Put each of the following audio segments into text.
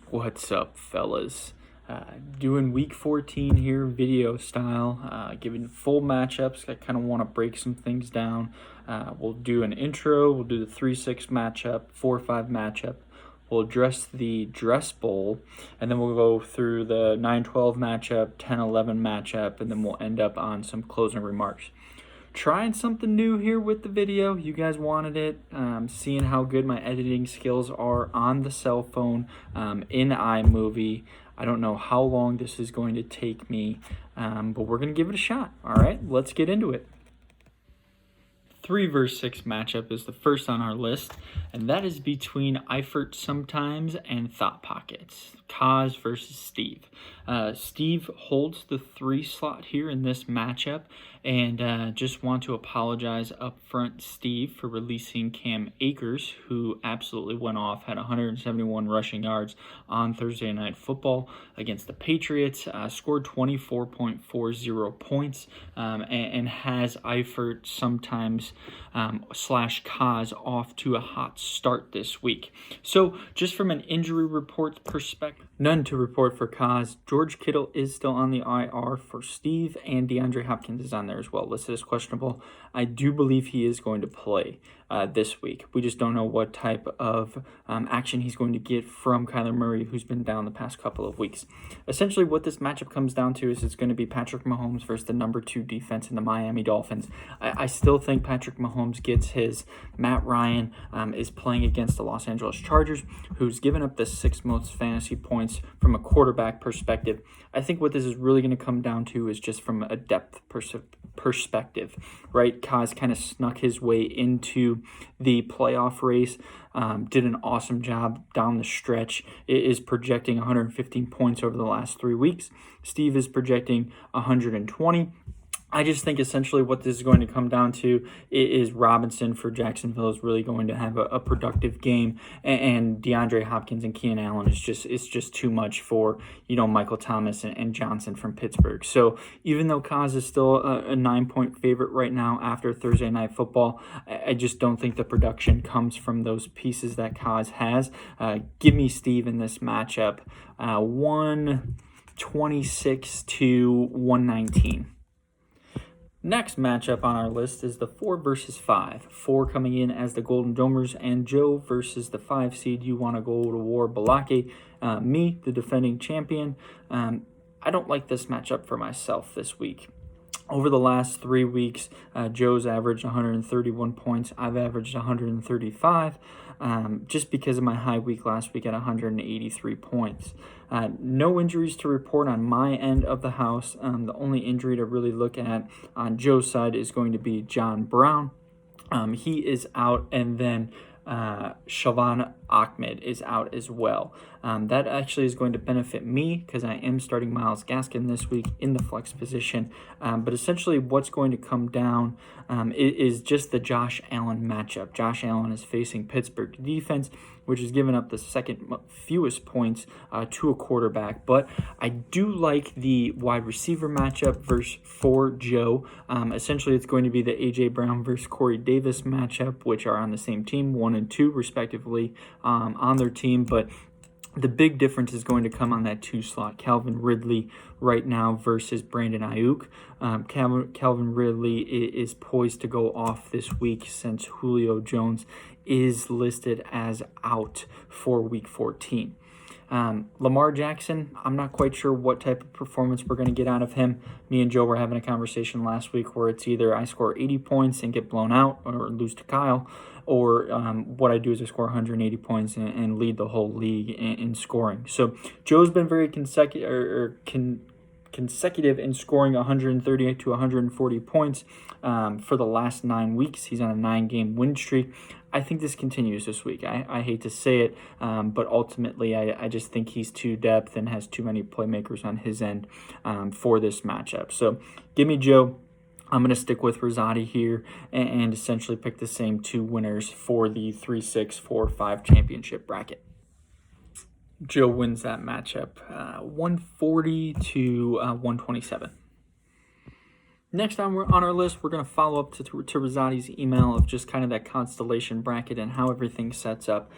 What's up, fellas? Doing week 14 here, video style, giving full matchups. I kind of want to break some things down. We'll do an intro, we'll do the 3-6 matchup, 4-5 matchup. We'll address the dress bowl, and then we'll go through the 9-12 matchup, 10-11 matchup, and then we'll end up on some closing remarks. Trying something new here with the video. You guys wanted it. Seeing how good my editing skills are on the cell phone in iMovie. I don't know how long this is going to take me, but we're going to give it a shot. All right, let's get into it. 3 vs 6 matchup is the first on our list, and that is between Eifert Sometimes and Thought Pockets. Kaz versus Steve. Steve holds the 3 slot here in this matchup, and just want to apologize up front, Steve, for releasing Cam Akers, who absolutely went off, had 171 rushing yards on Thursday Night Football against the Patriots, scored 24.40 points, and has Eifert Sometimes slash Kaz off to a hot start this week. So just from an injury report perspective, none to report for Kaz. George Kittle is still on the IR for Steve, and DeAndre Hopkins is on there as well, listed as questionable. I do believe he is going to play this week. We just don't know what type of action he's going to get from Kyler Murray, who's been down the past couple of weeks. Essentially, what this matchup comes down to is it's going to be Patrick Mahomes versus the number 2 defense in the Miami Dolphins. I still think Patrick Mahomes gets his. Matt Ryan is playing against the Los Angeles Chargers, who's given up the 6th most fantasy points from a quarterback perspective. I think what this is really going to come down to is just from a depth perspective, right? Kaz kind of snuck his way into the playoff race, did an awesome job down the stretch. It is projecting 115 points over the last 3 weeks. Steve is projecting 120. I just think essentially what this is going to come down to is Robinson for Jacksonville is really going to have a productive game, and DeAndre Hopkins and Keenan Allen is just too much for Michael Thomas and Johnson from Pittsburgh. So even though Kaz is still a 9-point favorite right now after Thursday Night Football, I just don't think the production comes from those pieces that Kaz has. Give me Steve in this matchup, 126 to 119. Next matchup on our list is the 4 versus 5. 4 coming in as the Golden Domers, and Joe versus the 5 seed. You want to go to war, Balake. Me, the defending champion. I don't like this matchup for myself this week. Over the last 3 weeks, Joe's averaged 131 points. I've averaged 135, just because of my high week last week at 183 points. No injuries to report on my end of the house. The only injury to really look at on Joe's side is going to be John Brown. He is out, and then Shalvan Ahmed is out as well. That actually is going to benefit me because I am starting Myles Gaskin this week in the flex position. But essentially what's going to come down is just the Josh Allen matchup. Josh Allen is facing Pittsburgh defense, which has given up the second fewest points to a quarterback. But I do like the wide receiver matchup for Joe. Essentially, it's going to be the A.J. Brown versus Corey Davis matchup, which are on the same team, 1 and 2 respectively, on their team. But the big difference is going to come on that 2 slot. Calvin Ridley right now versus Brandon Ayuk. Calvin Ridley is poised to go off this week since Julio Jones is listed as out for week 14. Lamar Jackson, I'm not quite sure what type of performance we're going to get out of him. Me and Joe were having a conversation last week where it's either I score 80 points and get blown out or lose to Kyle, or what I do is I score 180 points and lead the whole league in scoring. So Joe's been very consecutive in scoring 130 to 140 points for the last 9 weeks. He's on a 9-game win streak. I think this continues this week. I hate to say it, but ultimately I just think he's too depth and has too many playmakers on his end for this matchup. So give me Joe. I'm going to stick with Rosati here and essentially pick the same 2 winners for the 3-6, 4-5 championship bracket. Joe wins that matchup 140 to 127. Next on our list, we're going to follow up to Rosati's email of just kind of that constellation bracket and how everything sets up.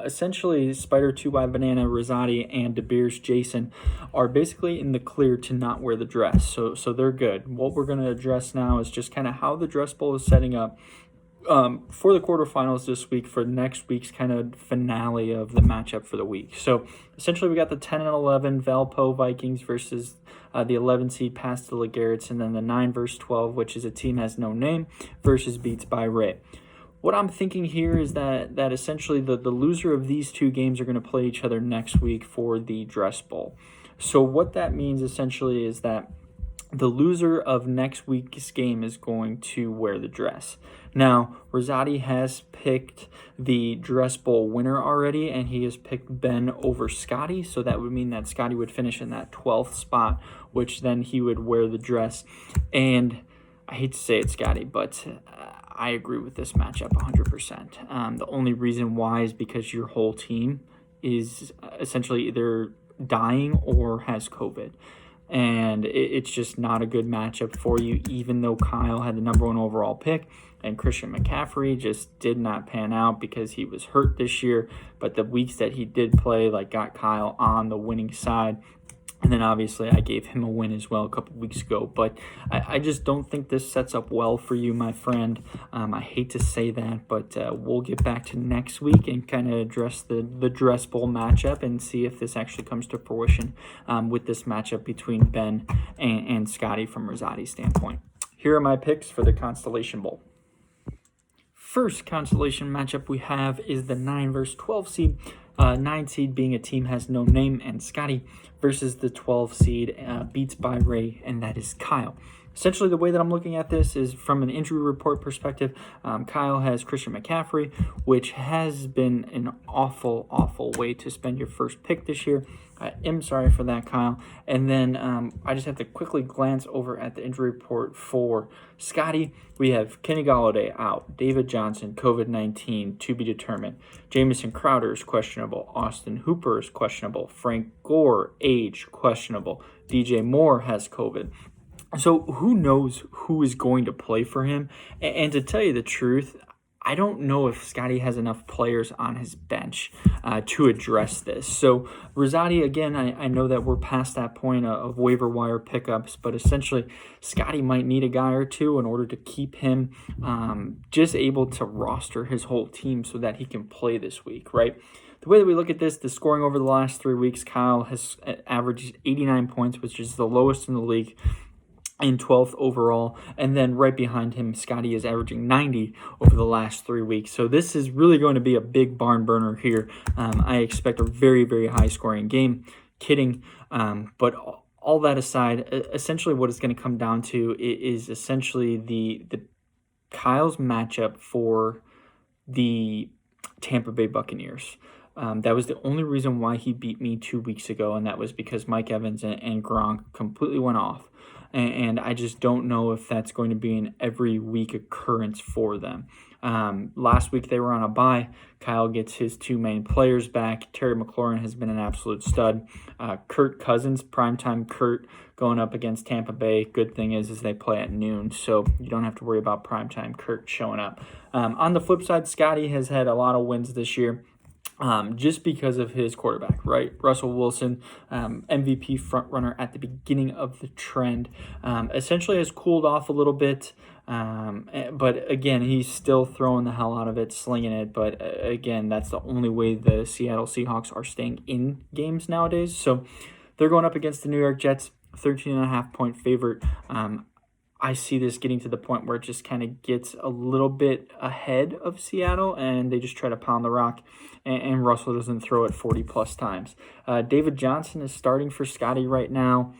Essentially, Spider 2 by Banana, Rosati, and De Beers Jason are basically in the clear to not wear the dress. So they're good. What we're going to address now is just kind of how the dress bowl is setting up for the quarterfinals this week, for next week's kind of finale of the matchup for the week. So essentially, we got the 10 and 11 Valpo Vikings versus the 11 seed Pasta LeGarrett's, and then the 9 versus 12, which is a team has no name, versus Beats by Ray. What I'm thinking here is that essentially the loser of these two games are going to play each other next week for the dress bowl. So what that means essentially is that the loser of next week's game is going to wear the dress. Now, Rosati has picked the dress bowl winner already, and he has picked Ben over Scotty. So that would mean that Scotty would finish in that 12th spot, which then he would wear the dress. And I hate to say it, Scotty, but I agree with this matchup 100%. The only reason why is because your whole team is essentially either dying or has COVID. And it's just not a good matchup for you, even though Kyle had the number 1 overall pick and Christian McCaffrey just did not pan out because he was hurt this year. But the weeks that he did play, got Kyle on the winning side. And then obviously I gave him a win as well a couple weeks ago. But I just don't think this sets up well for you, my friend. I hate to say that, but we'll get back to next week and kind of address the dress bowl matchup and see if this actually comes to fruition with this matchup between Ben and Scotty from Rosati's standpoint. Here are my picks for the Constellation Bowl. First constellation matchup we have is the 9 versus 12 seed. 9 seed being a team has no name and Scotty versus the 12 seed Beats by Ray, and that is Kyle. Essentially, the way that I'm looking at this is from an injury report perspective. Kyle has Christian McCaffrey, which has been an awful, awful way to spend your first pick this year. I am sorry for that, Kyle. And then I just have to quickly glance over at the injury report for Scotty. We have Kenny Golladay out, David Johnson, COVID-19, to be determined. Jamison Crowder is questionable. Austin Hooper is questionable. Frank Gore, age, questionable. DJ Moore has COVID. So who knows who is going to play for him? And to tell you the truth, I don't know if Scotty has enough players on his bench to address this. So Rosati, again, I know that we're past that point of waiver wire pickups, but essentially Scotty might need a guy or two in order to keep him just able to roster his whole team so that he can play this week, right? The way that we look at this, the scoring over the last 3 weeks, Kyle has averaged 89 points, which is the lowest in the league, in 12th overall, and then right behind him, Scotty is averaging 90 over the last 3 weeks. So this is really going to be a big barn burner here. I expect a very, very high scoring game. Kidding, but all that aside, essentially what it's going to come down to is essentially the Kyle's matchup for the Tampa Bay Buccaneers. That was the only reason why he beat me 2 weeks ago, and that was because Mike Evans and Gronk completely went off. And I just don't know if that's going to be an every week occurrence for them. Last week they were on a bye. Kyle gets his 2 main players back. Terry McLaurin has been an absolute stud. Kirk Cousins, primetime Kurt, going up against Tampa Bay. Good thing is they play at noon, so you don't have to worry about primetime Kurt showing up. On the flip side, Scotty has had a lot of wins this year. Just because of his quarterback, right? Russell Wilson, MVP frontrunner at the beginning of the trend, essentially has cooled off a little bit. But again, he's still throwing the hell out of it, slinging it. But again, that's the only way the Seattle Seahawks are staying in games nowadays. So they're going up against the New York Jets, 13.5-point favorite. I see this getting to the point where it just kind of gets a little bit ahead of Seattle and they just try to pound the rock and Russell doesn't throw it 40-plus times. David Johnson is starting for Scotty right now.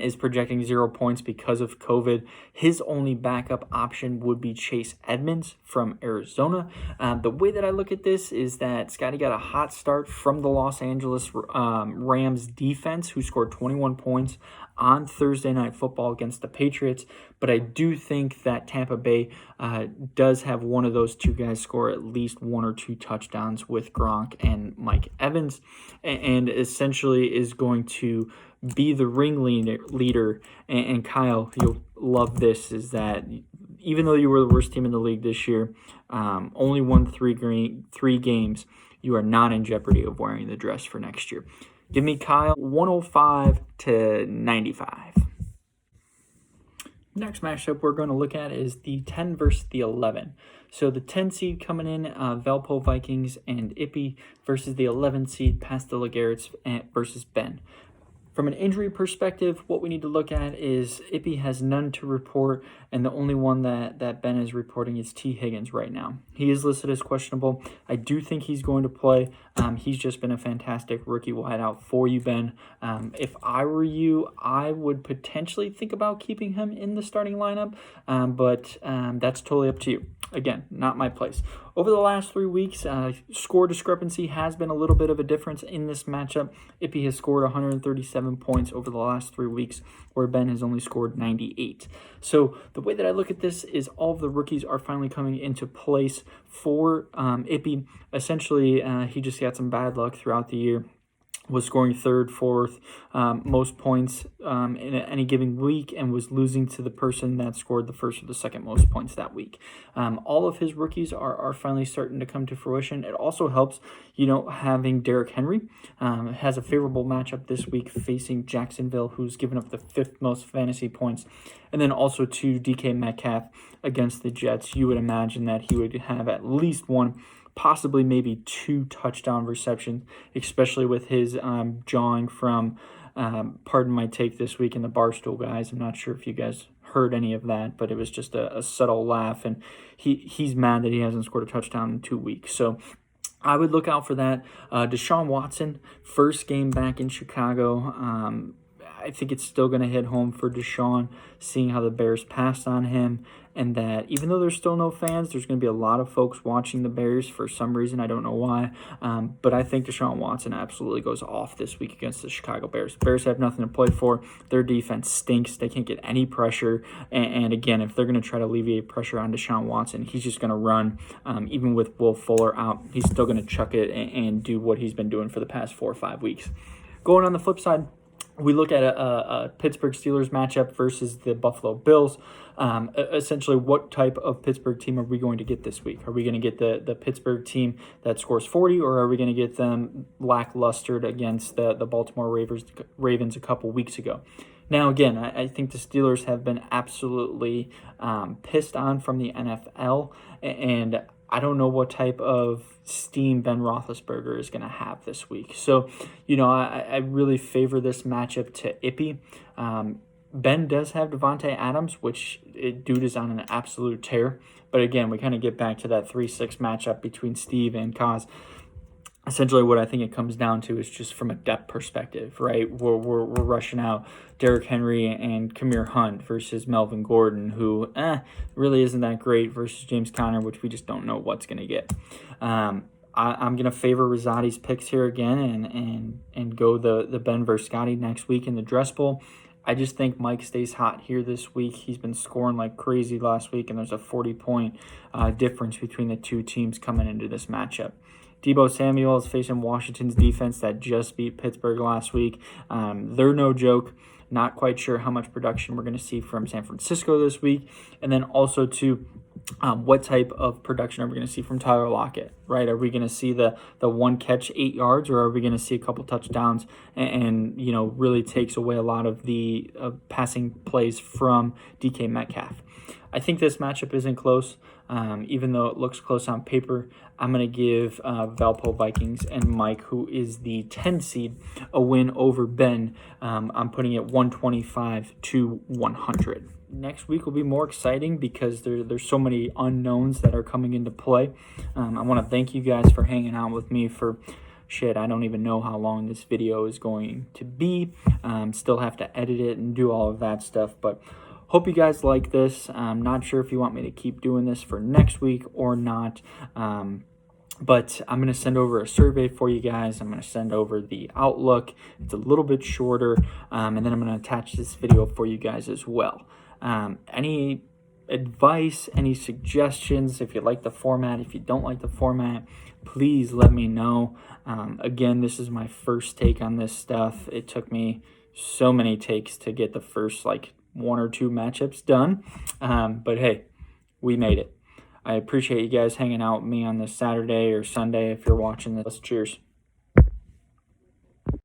Is projecting 0 points because of COVID. His only backup option would be Chase Edmonds from Arizona. The way that I look at this is that Scotty got a hot start from the Los Angeles Rams defense, who scored 21 points on Thursday Night Football against the Patriots. But I do think that Tampa Bay does have one of those two guys score at least 1 or 2 touchdowns with Gronk and Mike Evans, and essentially is going to be the ringleader. And Kyle, you'll love this, is that even though you were the worst team in the league this year, only won three games, you are not in jeopardy of wearing the dress for next year. Give me Kyle 105 to 95. Next matchup we're going to look at is the 10 versus the 11. So the 10 seed coming in, Valpo Vikings and Ippy versus the 11 seed, Pastel Garrett's versus Ben. From an injury perspective, what we need to look at is Ippy has none to report, and the only one that Ben is reporting is T. Higgins right now. He is listed as questionable. I do think he's going to play. He's just been a fantastic rookie wideout for you, Ben. If I were you, I would potentially think about keeping him in the starting lineup, but that's totally up to you. Again, not my place. Over the last 3 weeks, score discrepancy has been a little bit of a difference in this matchup. Ippy has scored 137 points over the last 3 weeks, where Ben has only scored 98. So the way that I look at this is all of the rookies are finally coming into place for Ippy. Essentially, he just got some bad luck throughout the year. Was scoring third, fourth, most points in any given week, and was losing to the person that scored the first or the second most points that week. All of his rookies are finally starting to come to fruition. It also helps, having Derrick Henry. Has a favorable matchup this week facing Jacksonville, who's given up the 5th most fantasy points. And then also to DK Metcalf against the Jets. You would imagine that he would have at least one, possibly maybe 2 touchdown receptions, especially with his jawing from, pardon my take this week in the Barstool guys. I'm not sure if you guys heard any of that, but it was just a subtle laugh, and he's mad that he hasn't scored a touchdown in 2 weeks. So I would look out for that. Deshaun Watson, first game back in Chicago. I think it's still going to hit home for Deshaun, seeing how the Bears passed on him, and that even though there's still no fans, there's going to be a lot of folks watching the Bears for some reason. I don't know why, but I think Deshaun Watson absolutely goes off this week against the Chicago Bears. Bears have nothing to play for. Their defense stinks. They can't get any pressure, and again, if they're going to try to alleviate pressure on Deshaun Watson, he's just going to run. Even with Will Fuller out, he's still going to chuck it and do what he's been doing for the past 4 or 5 weeks. Going on the flip side, we look at a Pittsburgh Steelers matchup versus the Buffalo Bills. Essentially, what type of Pittsburgh team are we going to get this week? Are we going to get the Pittsburgh team that scores 40, or are we going to get them lacklustered against the Baltimore Ravens a couple weeks ago? Now, again, I think the Steelers have been absolutely pissed on from the NFL, and I don't know what type of steam Ben Roethlisberger is going to have this week. So, I really favor this matchup to Ippy. Ben does have Devontae Adams, which dude is on an absolute tear. But again, we kind of get back to that 3-6 matchup between Steve and Kaz. Essentially, what I think it comes down to is just from a depth perspective, right? We're rushing out Derrick Henry and Kameer Hunt versus Melvin Gordon, who really isn't that great, versus James Conner, which we just don't know what's going to get. I'm going to favor Rosati's picks here again and go the Ben versus Scotty next week in the Dress Bowl. I just think Mike stays hot here this week. He's been scoring like crazy last week, and there's a 40-point difference between the two teams coming into this matchup. Deebo Samuel is facing Washington's defense that just beat Pittsburgh last week. They're no joke. Not quite sure how much production we're going to see from San Francisco this week. And then also what type of production are we going to see from Tyler Lockett, right? Are we going to see the one catch, 8 yards, or are we going to see a couple touchdowns and really takes away a lot of the passing plays from DK Metcalf? I think this matchup isn't close. Even though it looks close on paper, I'm going to give Valpo Vikings and Mike, who is the 10 seed, a win over Ben. I'm putting it 125 to 100. Next week will be more exciting because there's so many unknowns that are coming into play. I want to thank you guys for hanging out with me for I don't even know how long this video is going to be. Still have to edit it and do all of that stuff, but hope you guys like this. I'm not sure if you want me to keep doing this for next week or not, but I'm going to send over a survey for you guys. I'm going to send over the Outlook. It's a little bit shorter, and then I'm going to attach this video for you guys as well. Any advice, any suggestions, if you like the format, if you don't like the format, please let me know. Again, this is my first take on this stuff. It took me so many takes to get the first like 1 or 2 matchups done. But hey, we made it. I appreciate you guys hanging out with me on this Saturday or Sunday if you're watching this. Cheers.